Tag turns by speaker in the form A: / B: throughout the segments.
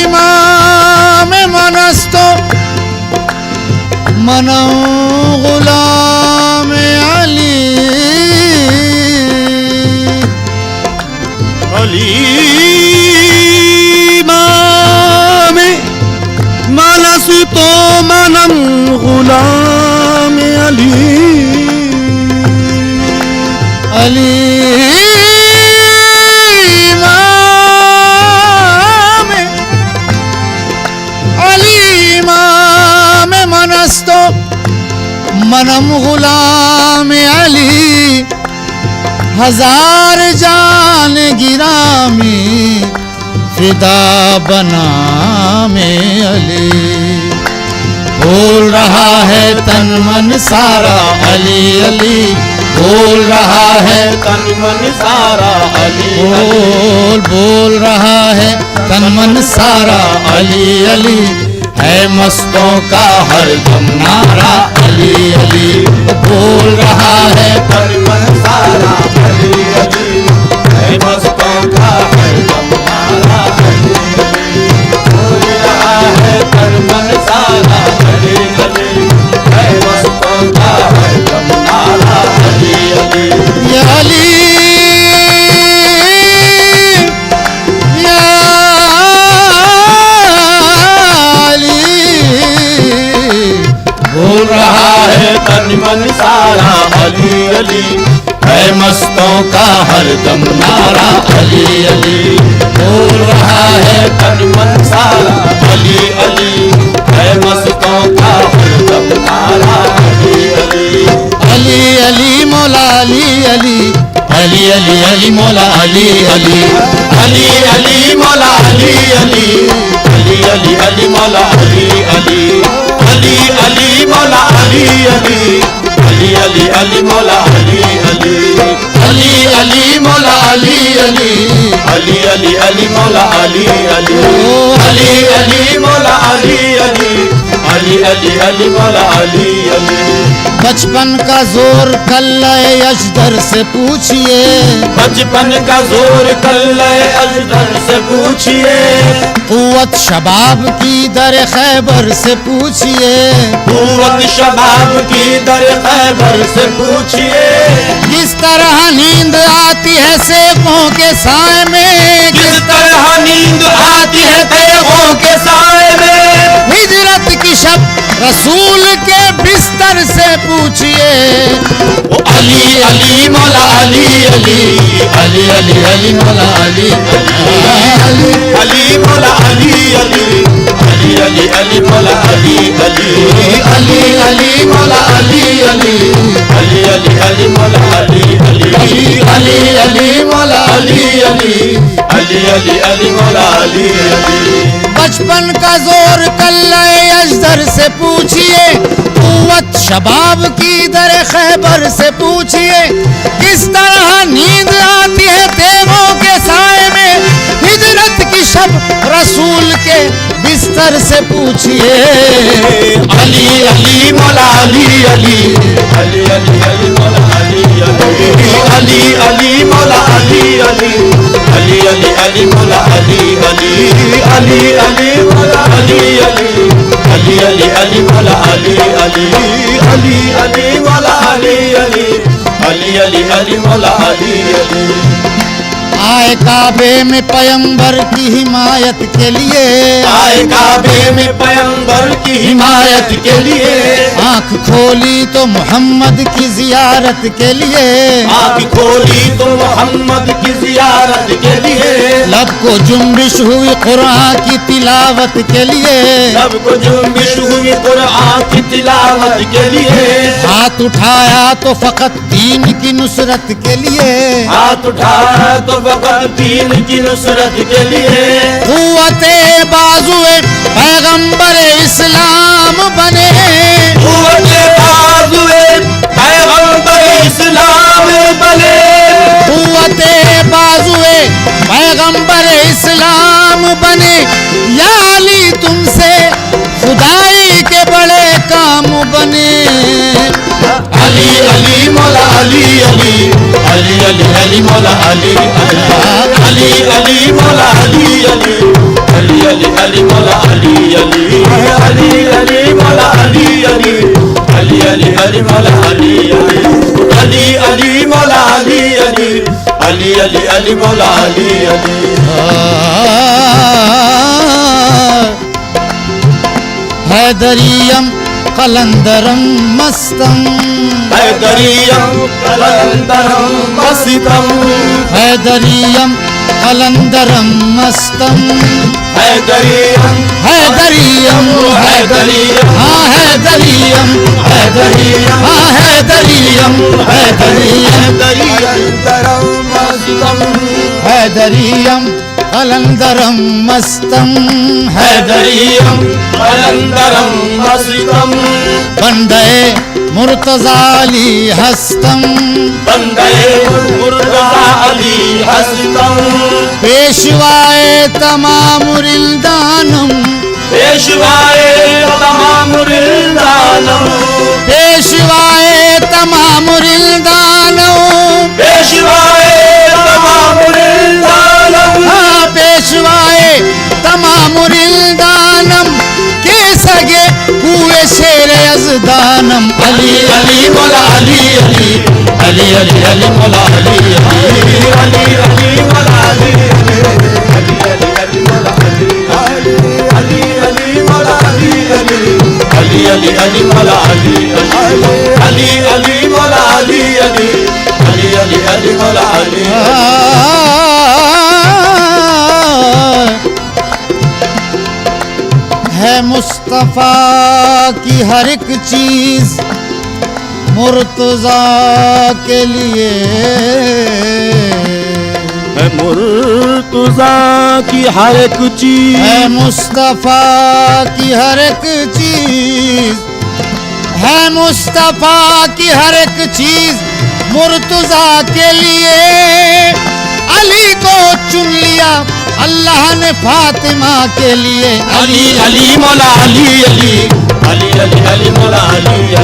A: इमाम मनस्तो मनम गुलाम अली
B: अली इमाम मनस्तो मनम गुलाम अली
A: अली मनम गुलाम अली हजार जान गिरामी फिदा बना में अली बोल रहा है तन मन सारा अली अली बोल रहा है
B: तन मन सारा अली
A: बोल रहा है तन मन सारा अली अली है मस्तों का हर दम नारा अली अली बोल रहा है
B: तन मन सारा अली अली है मस्तों का हर दम नारा अली अली बोल रहा है तन मन सारा अली अली है मस्तों का हर दम नारा अली अली
A: या अली
B: बोल रहा है तन मन सारा अली अली है मस्तों का हर दम नारा अली अली बोल रहा है तन मन सारा अली अली है मस्तों का हर दम नारा अली अली
A: अली अली मौला अली अली अली अली अली मौला अली अली
B: अली अली मौला अली अली अली अली अली मौला अली अली अली अली मौला अली अली अली अली अली मौला अली अली अली अली मौला अली अली अली अली अली मौला अली अली अली अली मौला अली अली अली अली अली मौला अली अली
A: बचपन का जोर कल्ले अजदर से पूछिए
B: बचपन का जोर कल्ले अजदर से पूछिए
A: कुव्वत शबाब की दर खैबर से पूछिए
B: कुव्वत शबाब की दर खैबर से पूछिए
A: किस तरह नींद आती है सेकों के साए में
B: किस तरह नींद आती है तेगों के साए में
A: हिजरत की शब रसूल के बिस्तर से पूछिए
B: ओ अली अली मौला अली अली अली अली अली मौला अली अली अली मौला अली अली अली अली अली मौला अली अली अली अली मौला अली अली अली अली अली मौला अली अली अली अली मौला अली अली अली अली अली मौला अली अली
A: बचपन का जोर कल्ले अजदर से पूछिए कुव्वत शबाब की दर खैबर से पूछिए किस तरह नींद आती है तेगों के साए में हिजरत की शब रसूल के बिस्तर से पूछिए
B: अली अली मौला अली अली अली अली अली मौला अली अली अली मौला अली अली अली अली अली मौला अली अली अली अली मौला अली अली अली अली अली मौला अली अली अली अली मौला अली अली अली अली अली मौला अली अली
A: आए काबे में पैगंबर की हिमायत के लिए
B: आए काबे में पैगंबर की हिमायत के लिए
A: आंख खोली तो मोहम्मद की जियारत के लिए
B: आँख खोली तो मोहम्मद की जियारत के लिए
A: लब को जुम्बिश हुई कुरान की तिलावत के लिए
B: सब को जुम्बिश हुई कुरान की तिलावत के लिए
A: हाथ उठाया तो फकत दीन की नुसरत के लिए
B: हाथ उठाया तो फकत दीन की नुसरत के लिए
A: कुव्वते बाजुए पैगंबर इस्लाम बने
B: कुव्वते बाजुए पैगंबर इस्लाम बने
A: कुव्वते बाजुए पैगंबर इस्लाम बने या अली तुमसे खुदाई के बड़े काम बने
B: अली अली मौला अली अली अली अली अली मौला अली अली अली मौला अली अली अली मौला अली अली
A: हैदरियम कलंदरम मस्तम
B: हैदरियम कलंदरम मस्तम
A: हैदरियम कलंदरम मस्तम
B: हैदरियम
A: हैदरियम हैदरियम हाँ हैदरियम हैदरियम हाँ हैदरियम हैदरियम
B: हैदरियम
A: हैदरियम कलंदरम
B: मस्तम
A: मस्तम
B: हैदरियम कलंदरम मस्तम
A: बंदे मुर्तजाली हस्तम
B: बंदे मुर्तजा अली हस्तम
A: पेशवाए तमामुरिल्दानम
B: पेशवाए तमामुरिल्दानम
A: पेशवाए तमामुरिल्दानम
B: पेशवाए तमामुरिल्दानम
A: हाँ पेशवाए तमामुरिल्दानम के सगे हुए शेर यज़दानम
B: अली अली मौला अली अली अली अली अली मौला अली अली अली अली मौला अली अली अली अली मौला अली अली अली मौला अली अली अली अली अली मौला अली अली अली मौला अली अली अली अली अली मौला अली
A: है मुस्तफ़ा की हर एक चीज मुर्तजा के लिए
B: है मुर्तजा की हर एक चीज
A: है मुस्तफ़ा की हर एक चीज है मुस्तफ़ा की हर एक चीज मुर्तजा के लिए अली को चुन लिया अल्लाह ने फातिमा के लिए
B: अली अली मौला अली अली अली अली अली मौला अली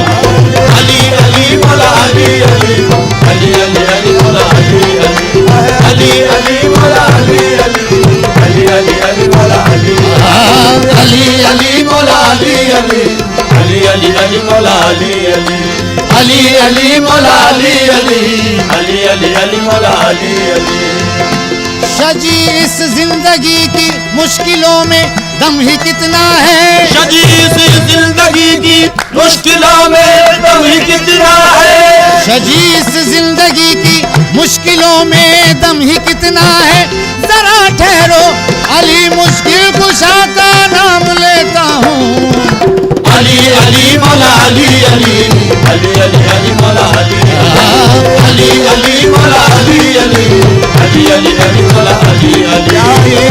B: अली अली मौला अली अली अली अली अली मौला अली अली अली मौला अली अली अली अली मौला अली अली अली मौला अली अली अली अली मौला अली अली अली मौला अली अली अली अली मौला अली अली
A: शजी इस जिंदगी की मुश्किलों में दम ही कितना है
B: शजी इस जिंदगी की मुश्किलों में दम ही कितना है
A: शजी इस जिंदगी की मुश्किलों में दम ही कितना है जरा ठहरो अली मुश्किल कुशा का नाम लेता हूँ
B: अली अली मौला अली अली अली अली अली मौला अली अली अली मौला अली अली अली अली अली मौला अली अली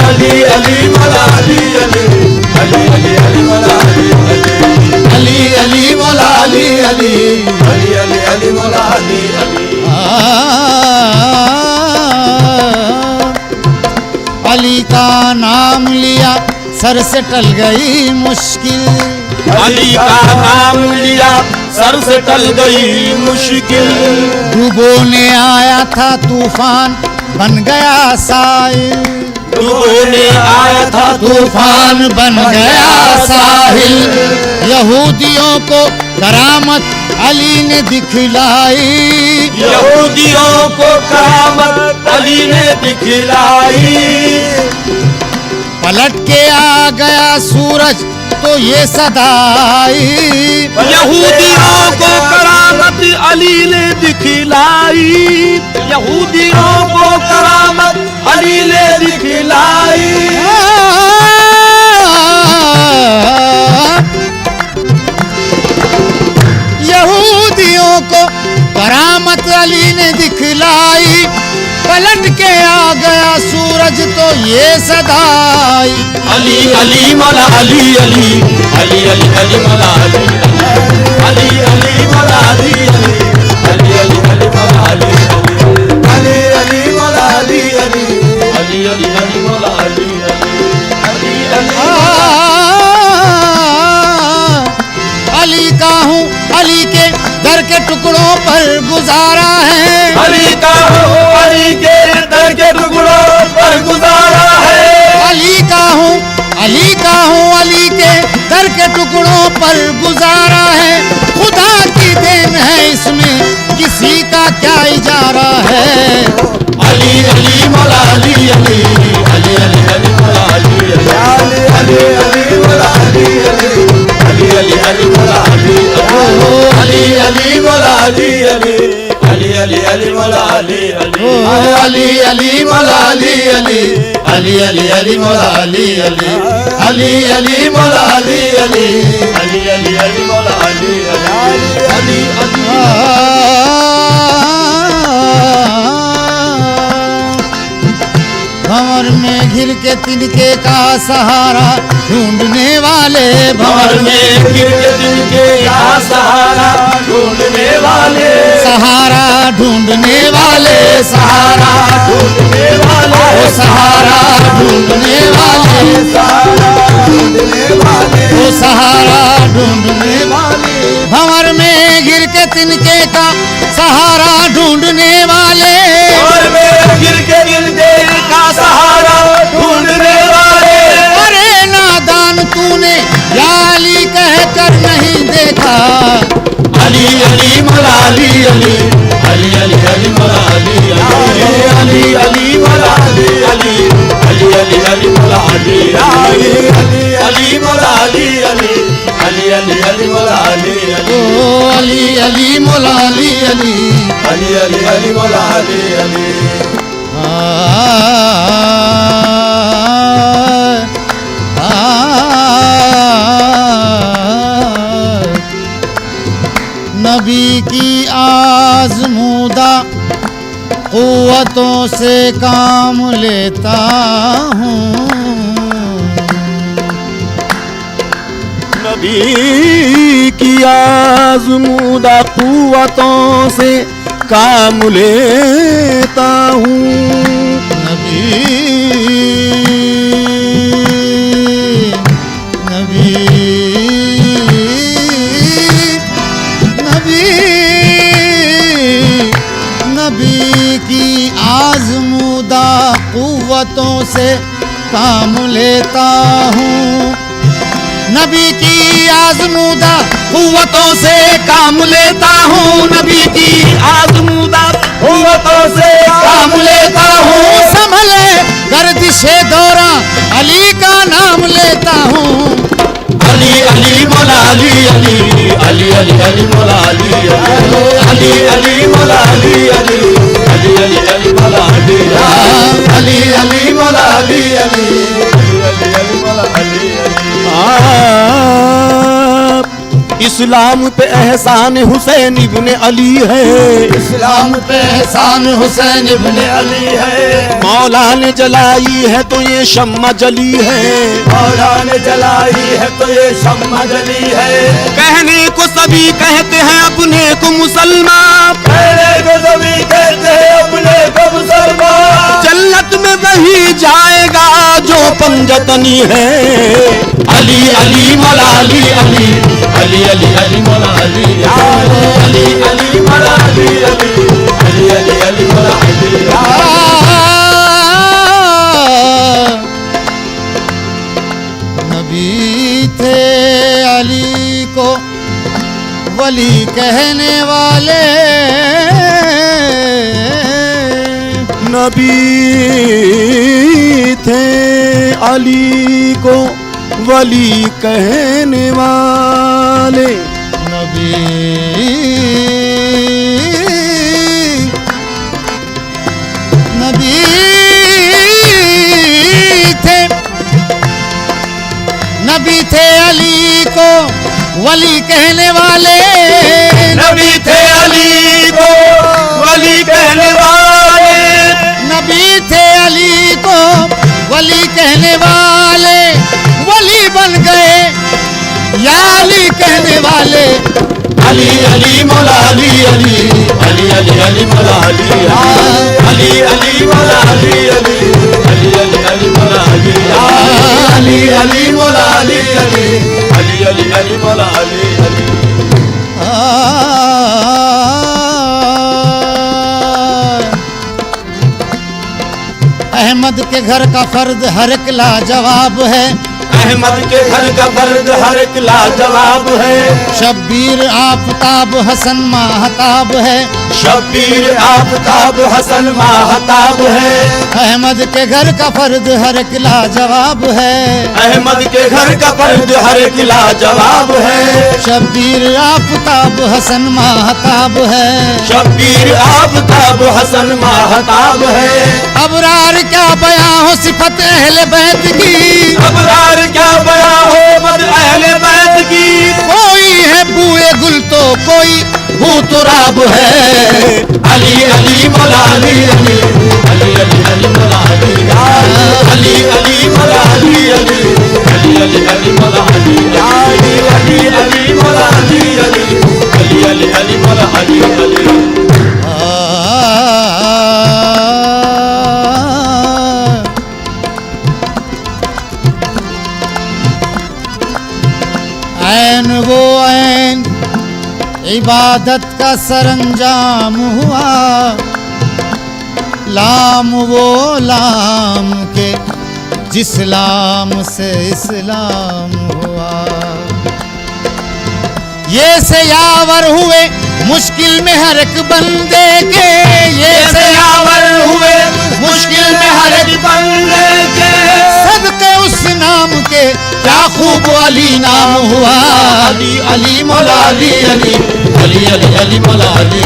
B: अली अली मौला अली अली अली अली अली मौला अली अली अली मौला अली अली अली अली अली मौला अली अली
A: अली का नाम लिया सर से टल गई मुश्किल
B: अली का नाम लिया सर से टल गई मुश्किल
A: डूबोने आया था तूफान बन गया साहिल
B: डूबोने आया था
A: तूफान बन गया साहिल यहूदियों को करामत अली ने दिखलाई
B: यहूदियों को करामत अली ने दिखलाई
A: पलट के आ गया सूरज तो ये सदाई
B: यहूदियों को करामत अली ने दिखलाई यहूदियों को करामत अली ने दिखलाई
A: यहूदियों को करामत अली ने दिखलाई पलट के आ गया सूरज तो ये सदाई
B: अली अली मौला अली अली अली अली अली मौला अली अली अली मौला अली अली अली अली मौला अली अली अली मौला अली अली अली अली अली मौला अली अली
A: अली का हूँ अली के दर के टुकड़ों पर गुजारा है
B: अली का हूँ अली के दर के टुकड़ों पर गुजारा है
A: अली का हूँ अली का हूँ अली के दर के टुकड़ों पर गुजारा है खुदा की देन है इसमें किसी का क्या इजारा है
B: अली अली मौला अली अली अली अली अली मौला अली अली अली मौला अली अली अली अली मौला अली अली अली मौला अली अली अली अली अली मौला अली अली अली अली मौला अली अली अली अली अली मौला अली अली अली अली मौला अली अली अली अली अली मौला अली अली अली
A: भंवर में घिर के तिनके का सहारा ढूंढने वाले,
B: भंवर में घिर के तिनके का सहारा ढूंढने वाले,
A: सहारा ढूंढने वाले,
B: सहारा ढूंढने वाले,
A: ओ सहारा ढूंढने वाले,
B: सहारा ढूंढने वाले,
A: ओ सहारा ढूंढने वाले। भंवर में घिर के तिनके का सहारा ढूंढने वाले,
B: भंवर में घिर के तिनके का सहारा ढूंढने वाले।
A: अरे नादान तूने या अली कहकर नहीं देखा,
B: अली अली मौला अली अली अली अली अली मौला अली अली अली मौला अली अली अली अली अली मौला अली अली अली मौला अली अली अली अली अली मौला अली
A: ओ अली अली मौला अली अली
B: अली अली अली मौला अली अली।
A: नबी की आज़मूदा क़ुव्वतों से काम लेता हूँ,
B: नबी की आज़मूदा क़ुव्वतों से काम लेता हूँ,
A: नबी नबी नबी नबी की आज़मूदा क़ुव्वतों से काम लेता हूँ, नबी की आज़मूदा क़ुव्वतों से काम लेता हूँ, नबी की आज़मूदा
B: क़ुव्वतों से
A: काम लेता हूँ। संभले गर्दिशे दौरा अली का नाम लेता हूँ,
B: अली अली मौला अली अली अली अली अली मौला अली अली अली मौला अली अली अली अली अली मौला अली अली अली मौला अली अली अली अली मौला अली अली। इस्लाम पे एहसान हुसैन इब्ने अली है,
A: इस्लाम पे एहसान हुसैन इब्ने
B: अली है। मौला ने जलाई है तो ये शम्मा जली है, मौला ने जलाई है तो ये शम्मा जली है। कहने को सभी कहते हैं अपने को मुसलमान, कहने को सभी कहते हैं अपने को मुसलमान। जन्नत में वही जाएगा जो पंजतनी है। अली अली मौला अली अली अली अली अली मौला अली अली अली मौला अली अली अली अली अली मौला अली।
A: नबी थे अली को वली कहने वाले,
B: नबी थे अली को वली कहने वाले,
A: नबी नबी थे नबी थे अली को वली कहने वाले,
B: नबी थे अली को वली कहने वाले,
A: नबी थे अली को वली कहने वाले, वली बन गए या अली कहने वाले।
B: अली अली मौला अली अली अली अली अली मौला अली अली अली मौला अली अली अली अली अली मौला अली अली अली मौला अली अली अली अली अली मौला अली अली।
A: अहमद के घर का फर्द हर एक लाजवाब है,
B: अहमद के घर का फर्द हर एक लाजवाब है।
A: शब्बीर आफताब हसन माहताब है।
B: शब्बीर आफताब हसन माहताब है।
A: अहमद के घर का फर्द हर एक लाजवाब है।
B: अहमद के घर का फर्द हर एक लाजवाब है।
A: शब्बीर आफताब हसन माहताब है।
B: शब्बीर आफताब हसन माहताब है।
A: अबरार क्या बयां हो सिफत अहले बैत की।
B: अबरार क्या बयां हो मद अहले बैत की।
A: कोई है बूए गुल तो कोई बू तुराब है।
B: अली अली मौला अली अली अली अली अली मौला अली अली अली मौला अली अली अली अली अली मौला अली अली अली अली मौला अली अली अली अली अली मौला अली अली। ऐन वो ऐन इबादत का सरंजाम हुआ। लाम वो लाम के जिस लाम से इस्लाम हुआ। ये से यावर हुए मुश्किल में हर एक बंदे के। ये से यावर हुए मुश्किल में हर एक बंदे के। सदके उस नाम के क्या खूब अली नाम हुआ। अली अली मौला अली अली अली अली अली मौला अली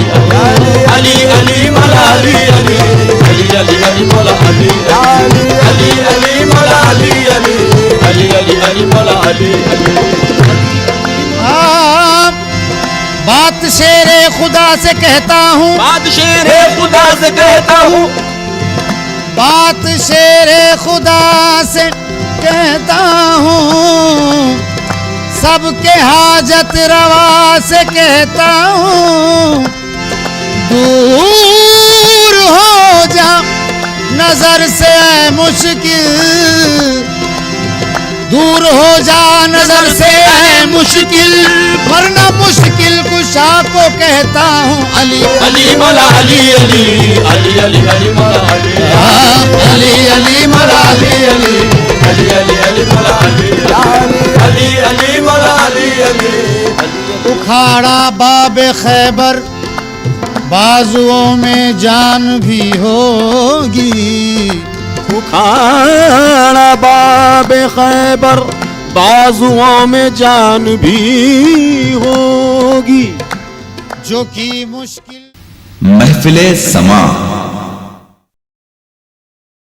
B: अली अली मौला अली अली अली अली अली मौला अली अली अली मौला अली अली अली अली अली मौला अली अली। बात शेरे खुदा से कहता हूँ। बात शेरे खुदा से कहता हूँ।
A: बात शेरे खुदा से कहता हूँ। सबके हाजत रवा से कहता हूँ। दूर हो जा नजर से ऐ मुश्किल। दूर हो जा नजर से ऐ मुश्किल। वरना मुश्किल कुशा को कहता हूँ अली
B: अली मौला अली अली अली अली अली मौला अली
A: अली अली मौला अली अली
B: अली अली अली मौला अली अली अली मौला अली अली।
A: उखाड़ा बाबे खैबर बाजुओं में जान भी होगी।
B: उखाड़ा बाबे खैबर बाजुओं में जान भी होगी।
A: जो कि मुश्किल
C: महफिले समा